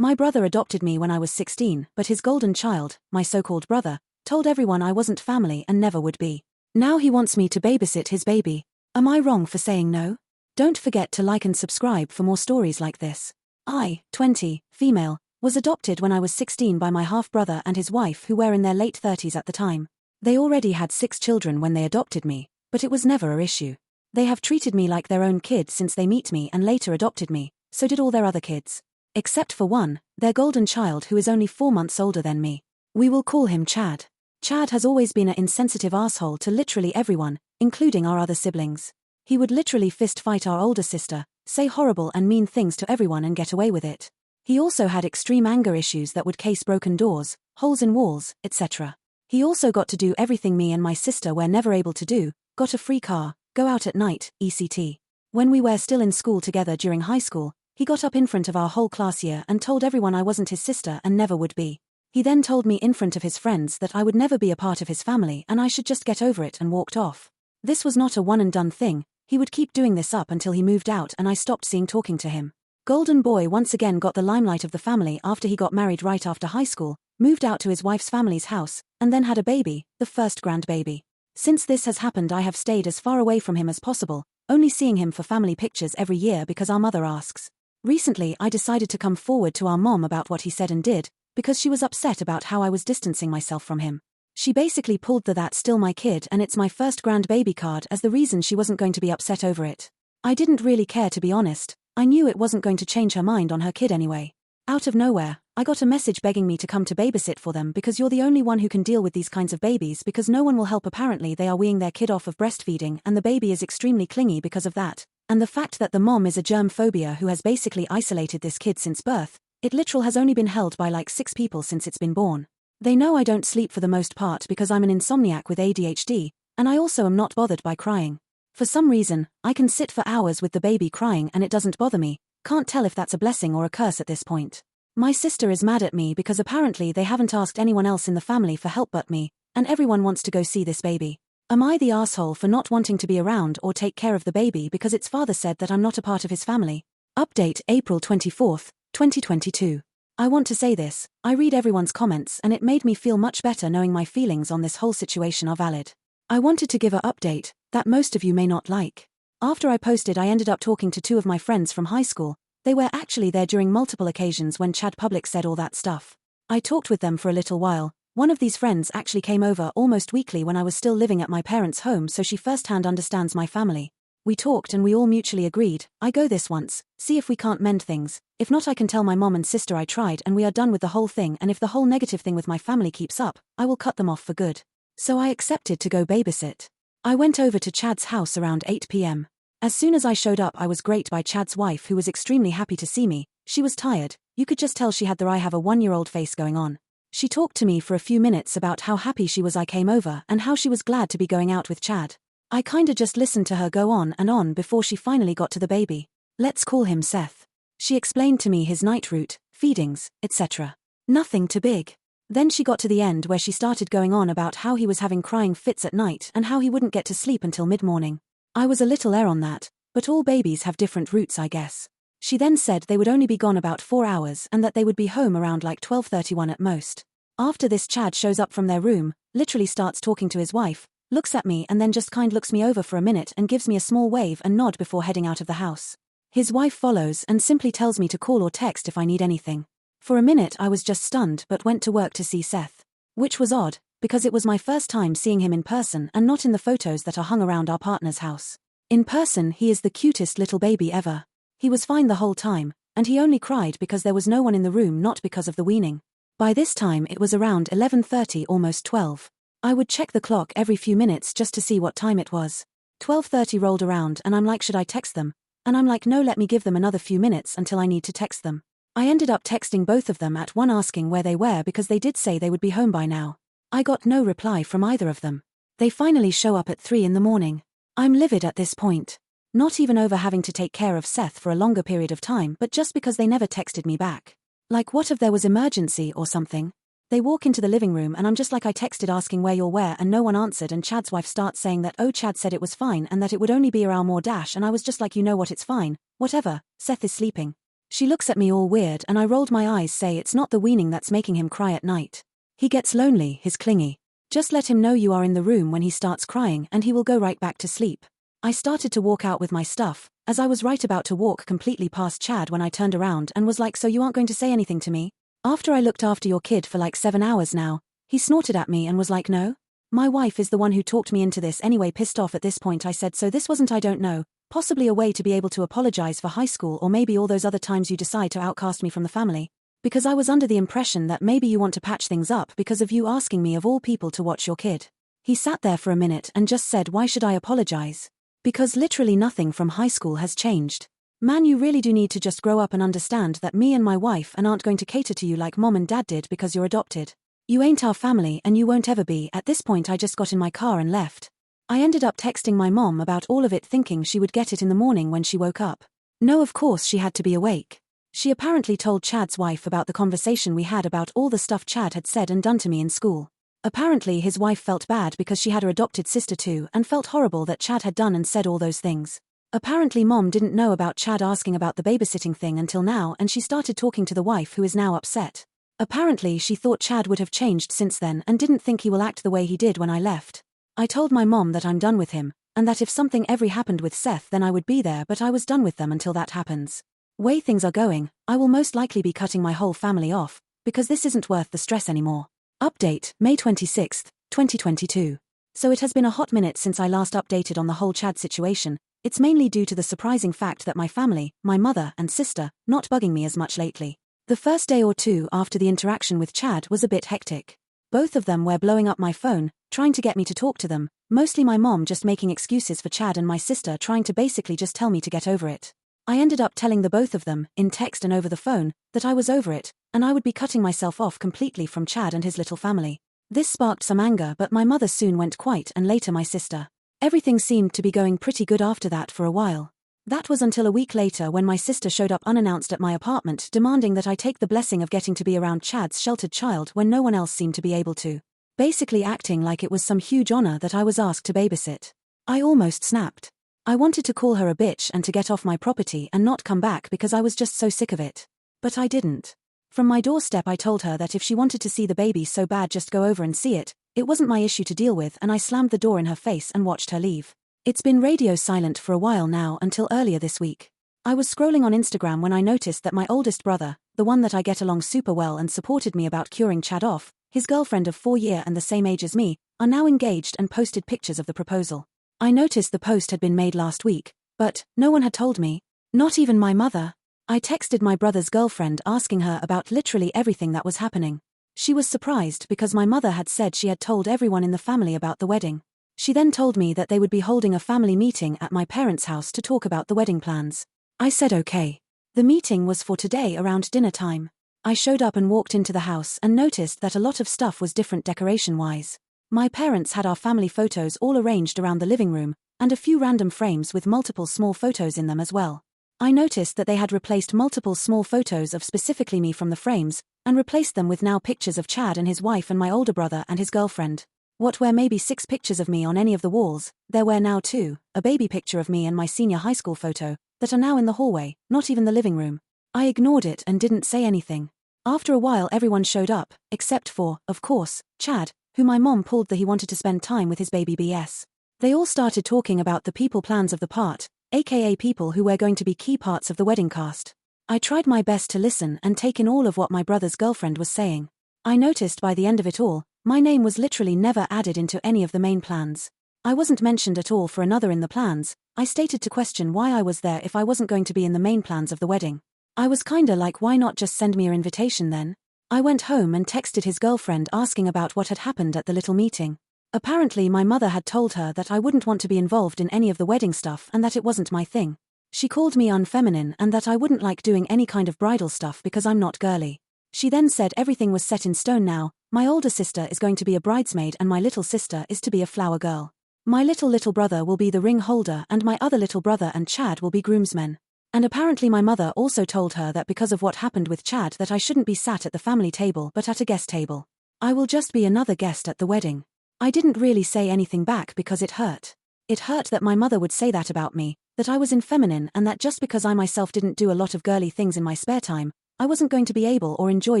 My brother adopted me when I was 16, but his golden child, my so-called brother, told everyone I wasn't family and never would be. Now he wants me to babysit his baby. Am I wrong for saying no? Don't forget to like and subscribe for more stories like this. I, 20, female, was adopted when I was 16 by my half-brother and his wife who were in their late 30s at the time. They already had 6 children when they adopted me, but it was never an issue. They have treated me like their own kid since they met me and later adopted me, so did all their other kids. Except for one, their golden child who is only 4 months older than me. We will call him Chad. Chad has always been an insensitive asshole to literally everyone, including our other siblings. He would literally fist fight our older sister, say horrible and mean things to everyone and get away with it. He also had extreme anger issues that would case broken doors, holes in walls, etc. He also got to do everything me and my sister were never able to do, got a free car, go out at night, etc. When we were still in school together during high school, he got up in front of our whole class year and told everyone I wasn't his sister and never would be. He then told me in front of his friends that I would never be a part of his family and I should just get over it and walked off. This was not a one and done thing, he would keep doing this up until he moved out and I stopped talking to him. Golden boy once again got the limelight of the family after he got married right after high school, moved out to his wife's family's house, and then had a baby, the first grandbaby. Since this has happened I have stayed as far away from him as possible, only seeing him for family pictures every year because our mother asks. Recently I decided to come forward to our mom about what he said and did, because she was upset about how I was distancing myself from him. She basically pulled the "that's still my kid and it's my first grandbaby" card as the reason she wasn't going to be upset over it. I didn't really care, to be honest. I knew it wasn't going to change her mind on her kid anyway. Out of nowhere, I got a message begging me to come to babysit for them because you're the only one who can deal with these kinds of babies because no one will help. Apparently they are weaning their kid off of breastfeeding and the baby is extremely clingy because of that. And the fact that the mom is a germ phobia who has basically isolated this kid since birth, it literal has only been held by like 6 people since it's been born. They know I don't sleep for the most part because I'm an insomniac with ADHD, and I also am not bothered by crying. For some reason, I can sit for hours with the baby crying and it doesn't bother me. Can't tell if that's a blessing or a curse at this point. My sister is mad at me because apparently they haven't asked anyone else in the family for help but me, and everyone wants to go see this baby. Am I the asshole for not wanting to be around or take care of the baby because its father said that I'm not a part of his family? Update April 24th, 2022. I want to say this, I read everyone's comments and it made me feel much better knowing my feelings on this whole situation are valid. I wanted to give an update that most of you may not like. After I posted I ended up talking to 2 of my friends from high school. They were actually there during multiple occasions when Chad Public said all that stuff. I talked with them for a little while. One of these friends actually came over almost weekly when I was still living at my parents' home, so she firsthand understands my family. We talked and we all mutually agreed, I go this once, see if we can't mend things. If not I can tell my mom and sister I tried and we are done with the whole thing, and if the whole negative thing with my family keeps up, I will cut them off for good. So I accepted to go babysit. I went over to Chad's house around 8 p.m. As soon as I showed up I was greeted by Chad's wife who was extremely happy to see me. She was tired, you could just tell she had the "I have a 1-year-old" face going on. She talked to me for a few minutes about how happy she was I came over and how she was glad to be going out with Chad. I kinda just listened to her go on and on before she finally got to the baby. Let's call him Seth. She explained to me his night route, feedings, etc. Nothing too big. Then she got to the end where she started going on about how he was having crying fits at night and how he wouldn't get to sleep until mid-morning. I was a little on that, but all babies have different routes I guess. She then said they would only be gone about 4 hours and that they would be home around like 12:31 at most. After this Chad shows up from their room, literally starts talking to his wife, looks at me and then just looks me over for a minute and gives me a small wave and nod before heading out of the house. His wife follows and simply tells me to call or text if I need anything. For a minute I was just stunned but went to work to see Seth. Which was odd, because it was my first time seeing him in person and not in the photos that are hung around our partner's house. In person he is the cutest little baby ever. He was fine the whole time, and he only cried because there was no one in the room, not because of the weaning. By this time it was around 11:30, almost 12. I would check the clock every few minutes just to see what time it was. 12:30 rolled around and I'm like, should I text them? And I'm like, no, let me give them another few minutes until I need to text them. I ended up texting both of them at one asking where they were because they did say they would be home by now. I got no reply from either of them. They finally show up at 3 in the morning. I'm livid at this point. Not even over having to take care of Seth for a longer period of time, but just because they never texted me back. Like, what if there was emergency or something? They walk into the living room and I'm just like, I texted asking where you're where and no one answered, and Chad's wife starts saying that, oh, Chad said it was fine and that it would only be around more dash, and I was just like, you know what, it's fine, whatever, Seth is sleeping. She looks at me all weird and I rolled my eyes, say it's not the weaning that's making him cry at night. He gets lonely, he's clingy. Just let him know you are in the room when he starts crying and he will go right back to sleep. I started to walk out with my stuff, as I was right about to walk completely past Chad when I turned around and was like, so you aren't going to say anything to me? After I looked after your kid for like 7 hours now, he snorted at me and was like, no? My wife is the one who talked me into this anyway. Pissed off at this point I said, so this wasn't, I don't know, possibly a way to be able to apologize for high school or maybe all those other times you decide to outcast me from the family? Because I was under the impression that maybe you want to patch things up because of you asking me of all people to watch your kid. He sat there for a minute and just said, why should I apologize? Because literally nothing from high school has changed. Man, you really do need to just grow up and understand that me and my wife aren't going to cater to you like mom and dad did because you're adopted. You ain't our family and you won't ever be. At this point I just got in my car and left. I ended up texting my mom about all of it thinking she would get it in the morning when she woke up. No, of course she had to be awake. She apparently told Chad's wife about the conversation we had about all the stuff Chad had said and done to me in school. Apparently his wife felt bad because she had her adopted sister too and felt horrible that Chad had done and said all those things. Apparently mom didn't know about Chad asking about the babysitting thing until now and she started talking to the wife who is now upset. Apparently she thought Chad would have changed since then and didn't think he will act the way he did when I left. I told my mom that I'm done with him, and that if something ever happened with Seth then I would be there, but I was done with them until that happens. Way things are going, I will most likely be cutting my whole family off, because this isn't worth the stress anymore. Update, May 26, 2022. So it has been a hot minute since I last updated on the whole Chad situation. It's mainly due to the surprising fact that my family, my mother and sister, not bugging me as much lately. The first day or two after the interaction with Chad was a bit hectic. Both of them were blowing up my phone, trying to get me to talk to them, mostly my mom just making excuses for Chad and my sister trying to basically just tell me to get over it. I ended up telling the both of them, in text and over the phone, that I was over it, and I would be cutting myself off completely from Chad and his little family. This sparked some anger, but my mother soon went quiet and later my sister. Everything seemed to be going pretty good after that for a while. That was until a week later when my sister showed up unannounced at my apartment demanding that I take the blessing of getting to be around Chad's sheltered child when no one else seemed to be able to. Basically acting like it was some huge honor that I was asked to babysit. I almost snapped. I wanted to call her a bitch and to get off my property and not come back because I was just so sick of it. But I didn't. From my doorstep I told her that if she wanted to see the baby so bad just go over and see it, it wasn't my issue to deal with, and I slammed the door in her face and watched her leave. It's been radio silent for a while now until earlier this week. I was scrolling on Instagram when I noticed that my oldest brother, the one that I get along super well and supported me about curing Chad off, his girlfriend of 4 years and the same age as me, are now engaged and posted pictures of the proposal. I noticed the post had been made last week, but no one had told me. Not even my mother. I texted my brother's girlfriend asking her about literally everything that was happening. She was surprised because my mother had said she had told everyone in the family about the wedding. She then told me that they would be holding a family meeting at my parents' house to talk about the wedding plans. I said okay. The meeting was for today around dinner time. I showed up and walked into the house and noticed that a lot of stuff was different decoration-wise. My parents had our family photos all arranged around the living room, and a few random frames with multiple small photos in them as well. I noticed that they had replaced multiple small photos of specifically me from the frames, and replaced them with now pictures of Chad and his wife and my older brother and his girlfriend. What were maybe 6 pictures of me on any of the walls, there were now 2, a baby picture of me and my senior high school photo, that are now in the hallway, not even the living room. I ignored it and didn't say anything. After a while everyone showed up, except for, of course, Chad, who my mom pulled that he wanted to spend time with his baby BS. They all started talking about the people plans of the part, aka people who were going to be key parts of the wedding cast. I tried my best to listen and take in all of what my brother's girlfriend was saying. I noticed by the end of it all, my name was literally never added into any of the main plans. I wasn't mentioned at all for another in the plans. I stated to question why I was there if I wasn't going to be in the main plans of the wedding. I was kinda like, why not just send me your invitation then? I went home and texted his girlfriend asking about what had happened at the little meeting. Apparently my mother had told her that I wouldn't want to be involved in any of the wedding stuff and that it wasn't my thing. She called me unfeminine and that I wouldn't like doing any kind of bridal stuff because I'm not girly. She then said everything was set in stone now. My older sister is going to be a bridesmaid and my little sister is to be a flower girl. My little brother will be the ring holder and my other little brother and Chad will be groomsmen. And apparently my mother also told her that because of what happened with Chad that I shouldn't be sat at the family table but at a guest table. I will just be another guest at the wedding. I didn't really say anything back because it hurt. It hurt that my mother would say that about me, that I was infeminine and that just because I myself didn't do a lot of girly things in my spare time, I wasn't going to be able or enjoy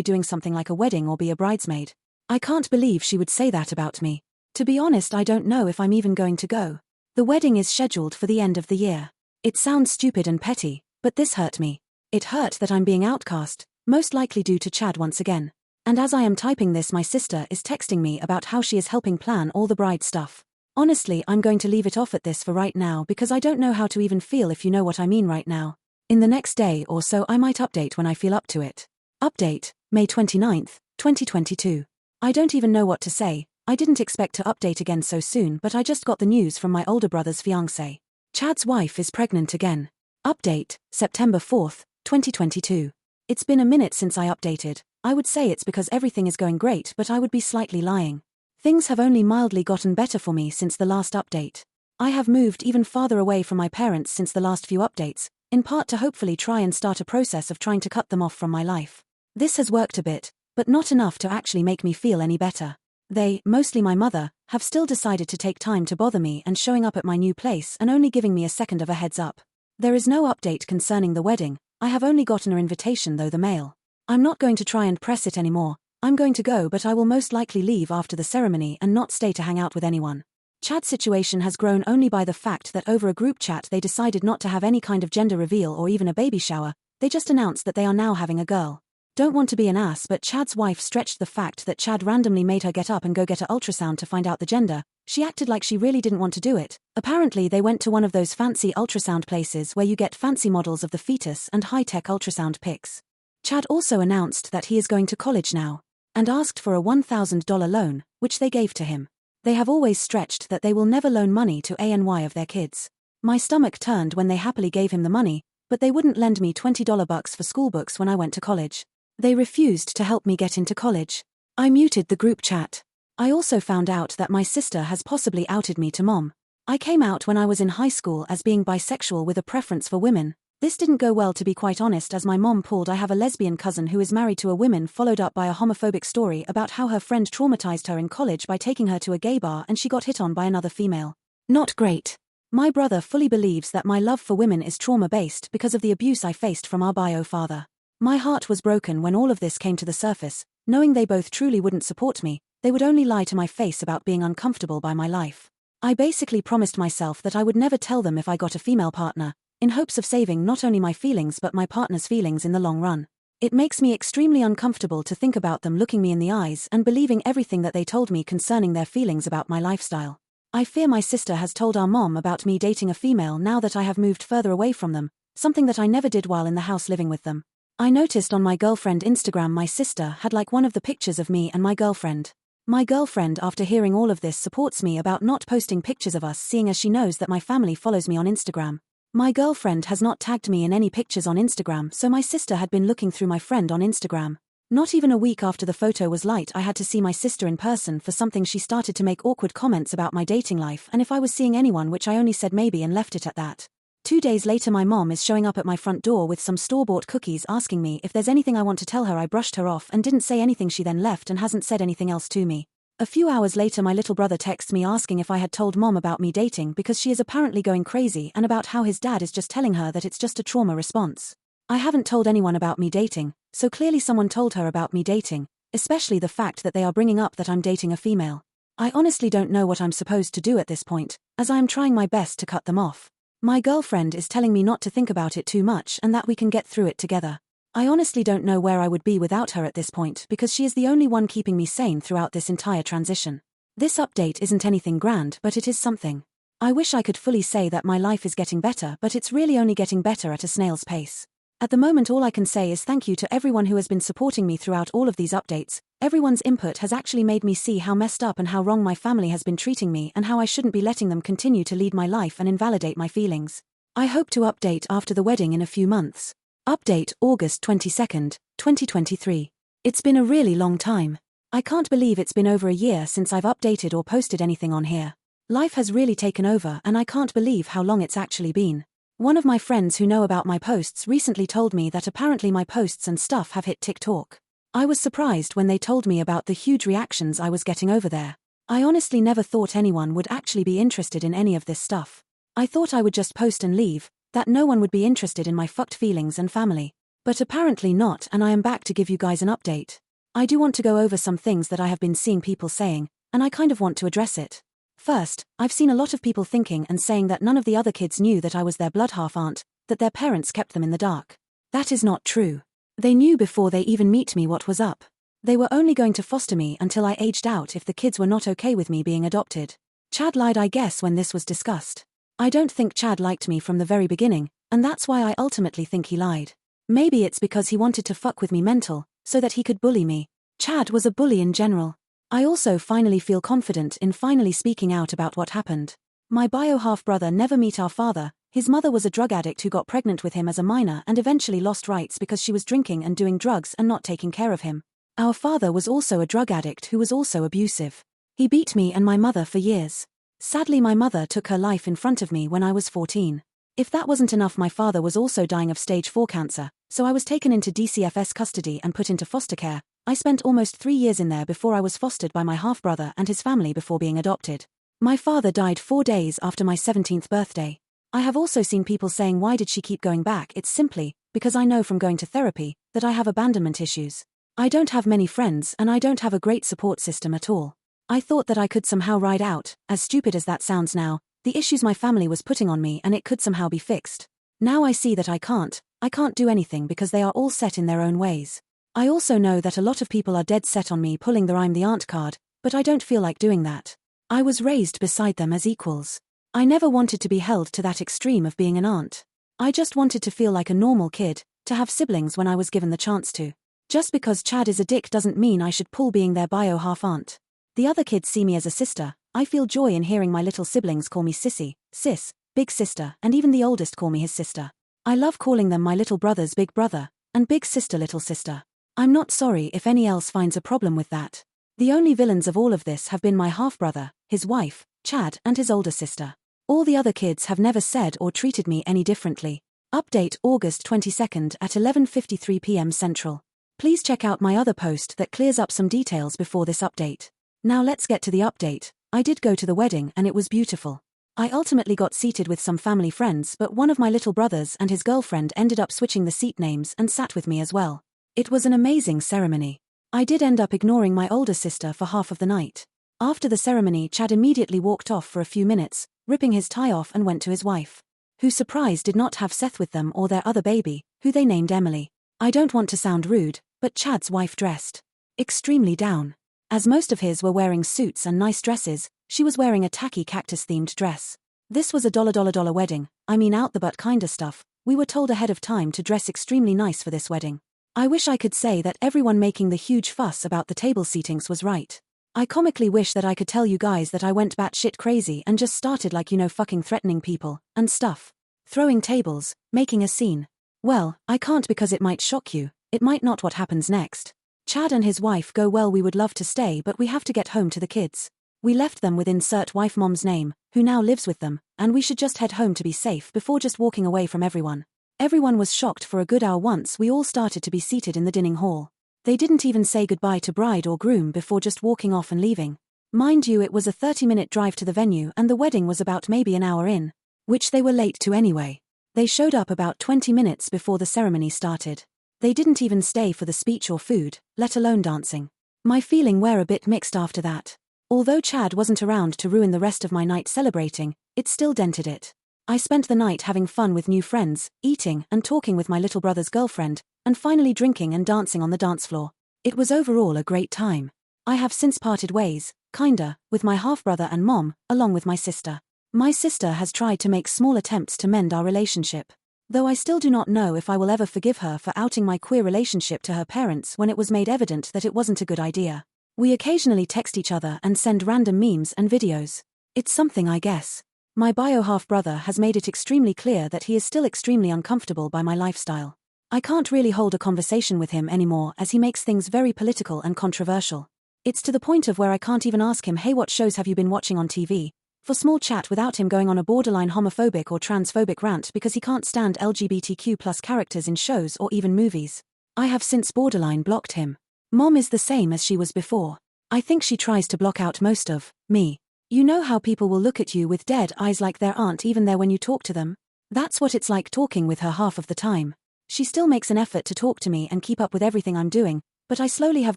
doing something like a wedding or be a bridesmaid. I can't believe she would say that about me. To be honest, I don't know if I'm even going to go. The wedding is scheduled for the end of the year. It sounds stupid and petty, but this hurt me. It hurt that I'm being outcast, most likely due to Chad once again. And as I am typing this, my sister is texting me about how she is helping plan all the bride stuff. Honestly, I'm going to leave it off at this for right now because I don't know how to even feel, if you know what I mean right now. In the next day or so I might update when I feel up to it. Update, May 29th, 2022. I don't even know what to say. I didn't expect to update again so soon, but I just got the news from my older brother's fiancé. Chad's wife is pregnant again. Update, September 4th, 2022. It's been a minute since I updated. I would say it's because everything is going great, but I would be slightly lying. Things have only mildly gotten better for me since the last update. I have moved even farther away from my parents since the last few updates, in part to hopefully try and start a process of trying to cut them off from my life. This has worked a bit, but not enough to actually make me feel any better. They, mostly my mother, have still decided to take time to bother me and showing up at my new place and only giving me a second of a heads up. There is no update concerning the wedding. I have only gotten an invitation though the mail. I'm not going to try and press it anymore. I'm going to go, but I will most likely leave after the ceremony and not stay to hang out with anyone. Chad's situation has grown only by the fact that over a group chat they decided not to have any kind of gender reveal or even a baby shower. They just announced that they are now having a girl. Don't want to be an ass, but Chad's wife stretched the fact that Chad randomly made her get up and go get an ultrasound to find out the gender. She acted like she really didn't want to do it. Apparently they went to one of those fancy ultrasound places where you get fancy models of the fetus and high-tech ultrasound pics. Chad also announced that he is going to college now, and asked for a $1,000 loan, which they gave to him. They have always stretched that they will never loan money to any of their kids. My stomach turned when they happily gave him the money, but they wouldn't lend me $20 for school books when I went to college. They refused to help me get into college. I muted the group chat. I also found out that my sister has possibly outed me to mom. I came out when I was in high school as being bisexual with a preference for women. This didn't go well, to be quite honest, as my mom pulled I have a lesbian cousin who is married to a woman, followed up by a homophobic story about how her friend traumatized her in college by taking her to a gay bar and she got hit on by another female. Not great. My brother fully believes that my love for women is trauma-based because of the abuse I faced from our bio father. My heart was broken when all of this came to the surface, knowing they both truly wouldn't support me. They would only lie to my face about being uncomfortable by my life. I basically promised myself that I would never tell them if I got a female partner, in hopes of saving not only my feelings but my partner's feelings in the long run. It makes me extremely uncomfortable to think about them looking me in the eyes and believing everything that they told me concerning their feelings about my lifestyle. I fear my sister has told our mom about me dating a female now that I have moved further away from them, something that I never did while in the house living with them. I noticed on my girlfriend Instagram my sister had like one of the pictures of me and my girlfriend. My girlfriend, after hearing all of this, supports me about not posting pictures of us, seeing as she knows that my family follows me on Instagram. My girlfriend has not tagged me in any pictures on Instagram, so my sister had been looking through my friend on Instagram. Not even a week after the photo was light, I had to see my sister in person for something. She started to make awkward comments about my dating life and if I was seeing anyone, which I only said maybe and left it at that. 2 days later my mom is showing up at my front door with some store-bought cookies asking me if there's anything I want to tell her. I brushed her off and didn't say anything. She then left and hasn't said anything else to me. A few hours later my little brother texts me asking if I had told mom about me dating because she is apparently going crazy and about how his dad is just telling her that it's just a trauma response. I haven't told anyone about me dating, so clearly someone told her about me dating, especially the fact that they are bringing up that I'm dating a female. I honestly don't know what I'm supposed to do at this point, as I am trying my best to cut them off. My girlfriend is telling me not to think about it too much and that we can get through it together. I honestly don't know where I would be without her at this point because she is the only one keeping me sane throughout this entire transition. This update isn't anything grand, but it is something. I wish I could fully say that my life is getting better, but it's really only getting better at a snail's pace. At the moment all I can say is thank you to everyone who has been supporting me throughout all of these updates. Everyone's input has actually made me see how messed up and how wrong my family has been treating me and how I shouldn't be letting them continue to lead my life and invalidate my feelings. I hope to update after the wedding in a few months. Update August 22nd, 2023. It's been a really long time. I can't believe it's been over a year since I've updated or posted anything on here. Life has really taken over and I can't believe how long it's actually been. One of my friends who know about my posts recently told me that apparently my posts and stuff have hit TikTok. I was surprised when they told me about the huge reactions I was getting over there. I honestly never thought anyone would actually be interested in any of this stuff. I thought I would just post and leave, that no one would be interested in my fucked feelings and family. But apparently not, and I am back to give you guys an update. I do want to go over some things that I have been seeing people saying, and I kind of want to address it. First, I've seen a lot of people thinking and saying that none of the other kids knew that I was their blood half-aunt, that their parents kept them in the dark. That is not true. They knew before they even met me what was up. They were only going to foster me until I aged out if the kids were not okay with me being adopted. Chad lied, I guess, when this was discussed. I don't think Chad liked me from the very beginning, and that's why I ultimately think he lied. Maybe it's because he wanted to fuck with me mental, so that he could bully me. Chad was a bully in general. I also finally feel confident in finally speaking out about what happened. My bio half-brother never met our father. His mother was a drug addict who got pregnant with him as a minor and eventually lost rights because she was drinking and doing drugs and not taking care of him. Our father was also a drug addict who was also abusive. He beat me and my mother for years. Sadly, my mother took her life in front of me when I was 14. If that wasn't enough, my father was also dying of stage 4 cancer, so I was taken into DCFS custody and put into foster care. I spent almost 3 years in there before I was fostered by my half-brother and his family before being adopted. My father died 4 days after my 17th birthday. I have also seen people saying, why did she keep going back? It's simply because I know from going to therapy that I have abandonment issues. I don't have many friends and I don't have a great support system at all. I thought that I could somehow ride out, as stupid as that sounds now, the issues my family was putting on me and it could somehow be fixed. Now I see that I can't do anything because they are all set in their own ways. I also know that a lot of people are dead set on me pulling the I'm the aunt card, but I don't feel like doing that. I was raised beside them as equals. I never wanted to be held to that extreme of being an aunt. I just wanted to feel like a normal kid, to have siblings when I was given the chance to. Just because Chad is a dick doesn't mean I should pull being their bio half-aunt. The other kids see me as a sister. I feel joy in hearing my little siblings call me sissy, sis, big sister, and even the oldest call me his sister. I love calling them my little brother's big brother, and big sister little sister. I'm not sorry if any else finds a problem with that. The only villains of all of this have been my half-brother, his wife, Chad, and his older sister. All the other kids have never said or treated me any differently. Update August 22nd at 11:53 p.m. Central. Please check out my other post that clears up some details before this update. Now let's get to the update. I did go to the wedding and it was beautiful. I ultimately got seated with some family friends, but one of my little brothers and his girlfriend ended up switching the seat names and sat with me as well. It was an amazing ceremony. I did end up ignoring my older sister for half of the night. After the ceremony, Chad immediately walked off for a few minutes, ripping his tie off, and went to his wife, who, surprised, did not have Seth with them or their other baby, who they named Emily. I don't want to sound rude, but Chad's wife dressed extremely down. As most of his were wearing suits and nice dresses, she was wearing a tacky cactus-themed dress. This was a $dollar wedding, I mean out the butt kinda stuff. We were told ahead of time to dress extremely nice for this wedding. I wish I could say that everyone making the huge fuss about the table seatings was right. I comically wish that I could tell you guys that I went batshit crazy and just started fucking threatening people and stuff. Throwing tables, making a scene. Well, I can't because it might shock you. It might not what happens next. Chad and his wife go well. We would love to stay, but we have to get home to the kids. We left them with insert wife mom's name, who now lives with them, and we should just head home to be safe before just walking away from everyone. Everyone was shocked for a good hour once we all started to be seated in the dining hall. They didn't even say goodbye to bride or groom before just walking off and leaving. Mind you, it was a 30-minute drive to the venue and the wedding was about maybe an hour in, which they were late to anyway. They showed up about 20 minutes before the ceremony started. They didn't even stay for the speech or food, let alone dancing. My feeling were a bit mixed after that. Although Chad wasn't around to ruin the rest of my night celebrating, it still dented it. I spent the night having fun with new friends, eating and talking with my little brother's girlfriend, and finally drinking and dancing on the dance floor. It was overall a great time. I have since parted ways, kinda, with my half-brother and mom, along with my sister. My sister has tried to make small attempts to mend our relationship. Though I still do not know if I will ever forgive her for outing my queer relationship to her parents when it was made evident that it wasn't a good idea. We occasionally text each other and send random memes and videos. It's something, I guess. My bio half-brother has made it extremely clear that he is still extremely uncomfortable by my lifestyle. I can't really hold a conversation with him anymore as he makes things very political and controversial. It's to the point of where I can't even ask him, hey, what shows have you been watching on TV? For small chat without him going on a borderline homophobic or transphobic rant because he can't stand LGBTQ+ characters in shows or even movies. I have since borderline blocked him. Mom is the same as she was before. I think she tries to block out most of me. You know how people will look at you with dead eyes like they aren't even there when you talk to them? That's what it's like talking with her half of the time. She still makes an effort to talk to me and keep up with everything I'm doing, but I slowly have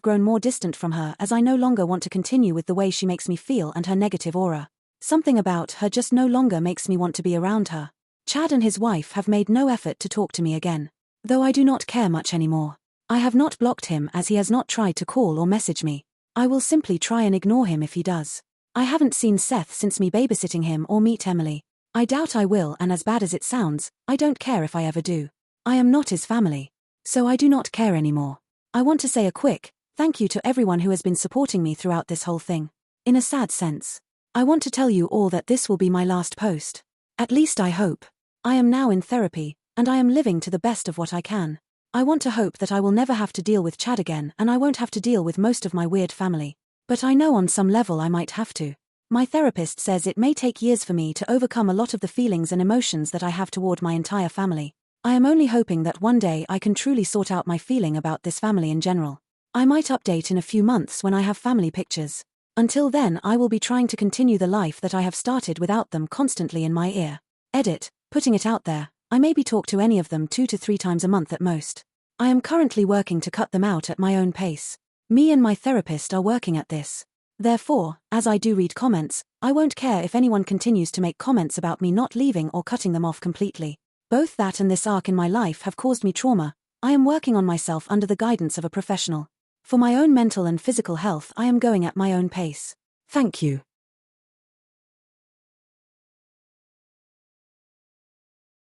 grown more distant from her as I no longer want to continue with the way she makes me feel and her negative aura. Something about her just no longer makes me want to be around her. Chad and his wife have made no effort to talk to me again. Though I do not care much anymore. I have not blocked him as he has not tried to call or message me. I will simply try and ignore him if he does. I haven't seen Seth since me babysitting him or meet Emily. I doubt I will, and as bad as it sounds, I don't care if I ever do. I am not his family. So I do not care anymore. I want to say a quick thank you to everyone who has been supporting me throughout this whole thing. In a sad sense. I want to tell you all that this will be my last post. At least I hope. I am now in therapy, and I am living to the best of what I can. I want to hope that I will never have to deal with Chad again and I won't have to deal with most of my weird family. But I know on some level I might have to. My therapist says it may take years for me to overcome a lot of the feelings and emotions that I have toward my entire family. I am only hoping that one day I can truly sort out my feeling about this family in general. I might update in a few months when I have family pictures. Until then I will be trying to continue the life that I have started without them constantly in my ear. Edit, putting it out there, I maybe talk to any of them 2 to 3 times a month at most. I am currently working to cut them out at my own pace. Me and my therapist are working at this. Therefore, as I do read comments, I won't care if anyone continues to make comments about me not leaving or cutting them off completely. Both that and this arc in my life have caused me trauma. I am working on myself under the guidance of a professional. For my own mental and physical health I am going at my own pace. Thank you.